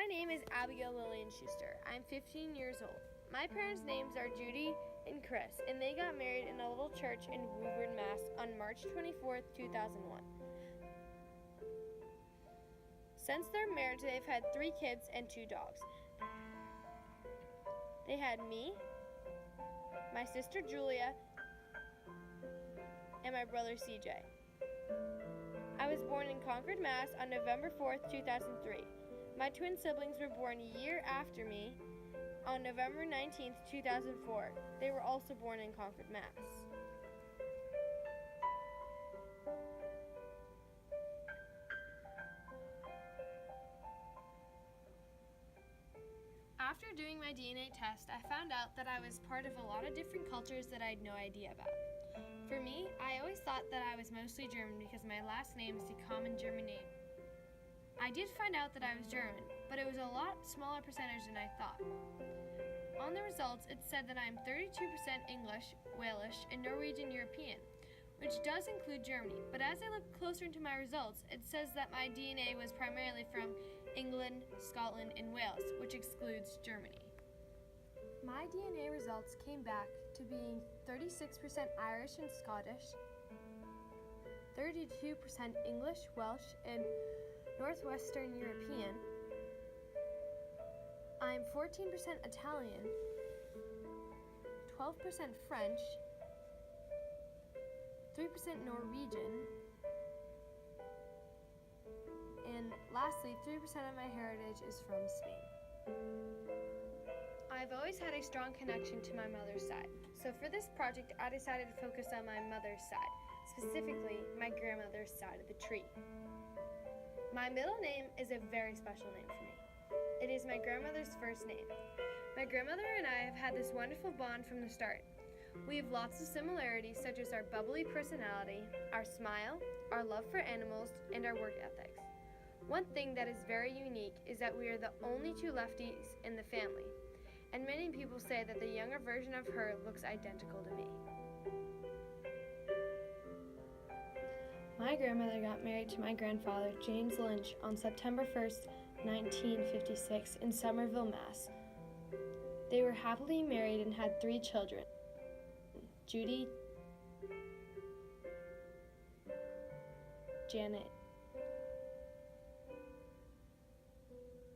My name is Abigail Lillian Schuster. I'm 15 years old. My parents' names are Judy and Chris, and they got married in a little church in Woburn, Mass. On March 24th, 2001. Since their marriage, they've had 3 kids and 2 dogs. They had me, my sister Julia, and my brother CJ. I was born in Concord, Mass. On November 4th, 2003. My twin siblings were born a year after me on November 19th, 2004. They were also born in Concord, Mass. After doing my DNA test, I found out that I was part of a lot of different cultures that I had no idea about. For me, I always thought that I was mostly German because my last name is a common German name. I did find out that I was German, but it was a lot smaller percentage than I thought. On the results, it said that I'm 32% English, Walish, and Norwegian European, which does include Germany, but as I looked closer into my results, it says that my DNA was primarily from England, Scotland, and Wales, which excludes Germany. My DNA results came back to being 36% Irish and Scottish, 32% English, Welsh, and Northwestern European. I'm 14% Italian, 12% French, 3% Norwegian, and lastly, 3% of my heritage is from Spain. I've always had a strong connection to my mother's side, so for this project I decided to focus on my mother's side, specifically my grandmother's side of the tree. My middle name is a very special name for me. It is my grandmother's first name. My grandmother and I have had this wonderful bond from the start. We have lots of similarities such as our bubbly personality, our smile, our love for animals, and our work ethics. One thing that is very unique is that we are the only 2 lefties in the family, and many people say that the younger version of her looks identical to me. My grandmother got married to my grandfather, James Lynch, on September 1st, 1956, in Somerville, Mass. They were happily married and had 3 children, Judy, Janet,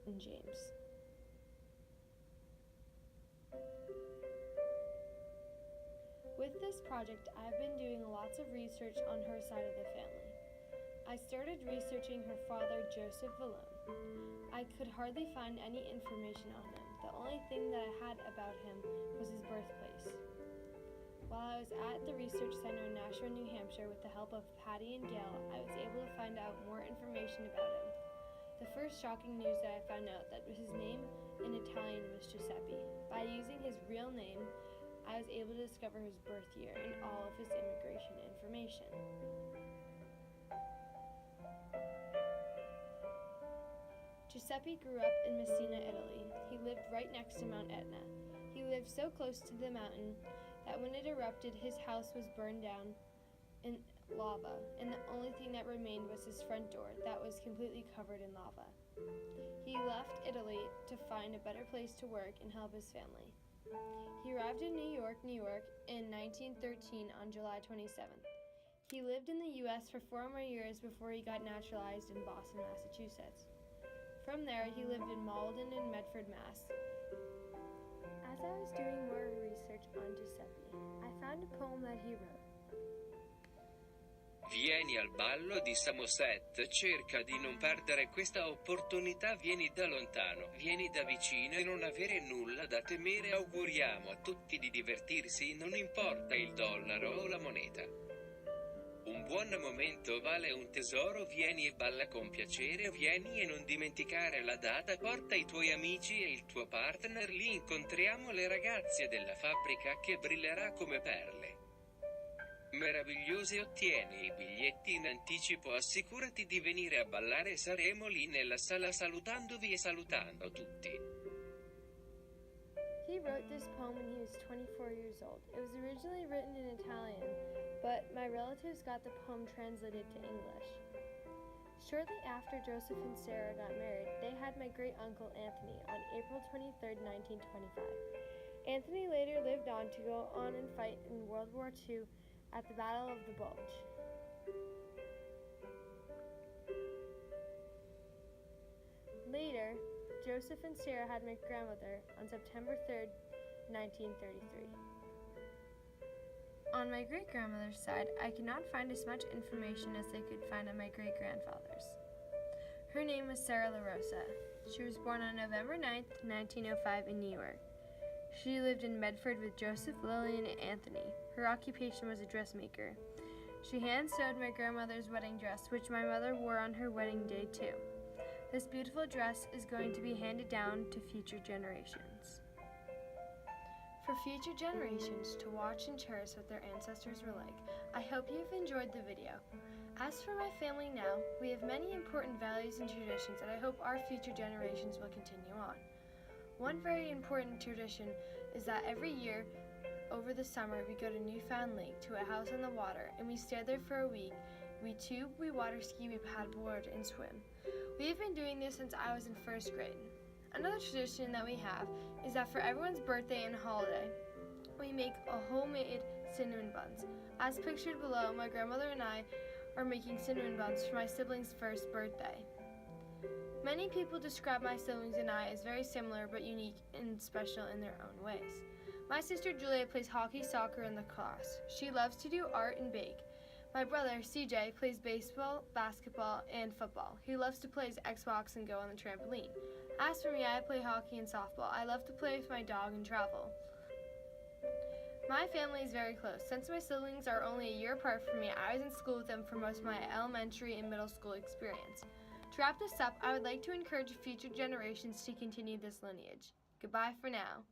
and James. With this project, I've been doing lots of research on her side of the family. I started researching her father, Joseph Vallone. I could hardly find any information on him. The only thing that I had about him was his birthplace. While I was at the research center in Nashua, New Hampshire, with the help of Patty and Gail, I was able to find out more information about him. The first shocking news that I found out that his name in Italian was Giuseppe. By using his real name, I was able to discover his birth year and all of his immigration information. Giuseppe grew up in Messina, Italy. He lived right next to Mount Etna. He lived so close to the mountain that when it erupted, his house was burned down in lava, and the only thing that remained was his front door that was completely covered in lava. He left Italy to find a better place to work and help his family. He arrived in New York in 1913 on July 27th. He lived in the U.S. for 4 more years before he got naturalized in Boston, Massachusetts. From there, he lived in Malden and Medford, Mass. As I was doing more research on Giuseppe, I found a poem that he wrote. Vieni al ballo di Samoset, cerca di non perdere questa opportunità, vieni da lontano, vieni da vicino e non avere nulla da temere, auguriamo a tutti di divertirsi, non importa il dollaro o la moneta. Un buon momento vale un tesoro, vieni e balla con piacere, vieni e non dimenticare la data, porta i tuoi amici e il tuo partner, lì incontriamo le ragazze della fabbrica che brillerà come perle. Meravigliose, ottieni i biglietti in anticipo, assicurati di venire a ballare, saremo lì nella sala salutandovi e salutando tutti. He wrote this poem when he was 24 years old. It was originally written in Italian, but my relatives got the poem translated to English. Shortly after Joseph and Sarah got married, they had my great-uncle Anthony on April 23, 1925. Anthony later lived on to go on and fight in World War II at the Battle of the Bulge. Later, Joseph and Sarah had my grandmother on September 3, 1933. On my great-grandmother's side, I could not find as much information as they could find on my great-grandfather's. Her name was Sarah LaRosa. She was born on November 9, 1905 in New York. She lived in Medford with Joseph, Lillian, and Anthony. Her occupation was a dressmaker. She hand-sewed my grandmother's wedding dress, which my mother wore on her wedding day too. This beautiful dress is going to be handed down to future generations. For future generations to watch and cherish what their ancestors were like. I hope you've enjoyed the video. As for my family now, we have many important values and traditions that I hope our future generations will continue on. One very important tradition is that every year over the summer we go to Newfound Lake to a house on the water and we stay there for a week. We tube, we water ski, we paddleboard, and swim. We've been doing this since I was in first grade. Another tradition that we have is that for everyone's birthday and holiday, we make a homemade cinnamon buns. As pictured below, my grandmother and I are making cinnamon buns for my siblings' first birthday. Many people describe my siblings and I as very similar but unique and special in their own ways. My sister Julia plays hockey, soccer, and lacrosse. She loves to do art and bake. My brother, CJ, plays baseball, basketball, and football. He loves to play his Xbox and go on the trampoline. As for me, I play hockey and softball. I love to play with my dog and travel. My family is very close. Since my siblings are only a year apart from me, I was in school with them for most of my elementary and middle school experience. To wrap this up, I would like to encourage future generations to continue this lineage. Goodbye for now.